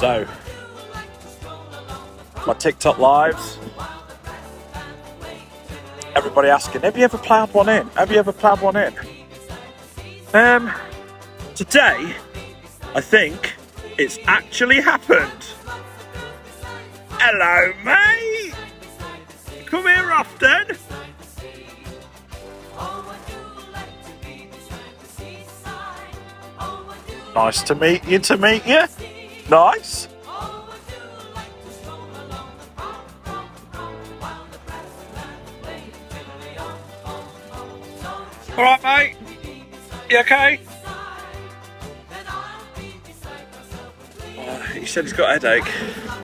So, my TikTok lives. Everybody asking, have you ever ploughed one in? Have you ever ploughed one in? Today, I think it's actually happened. Hello, mate. Come here often. Nice to meet you, Nice. All right, mate. You okay? He said he's got a headache.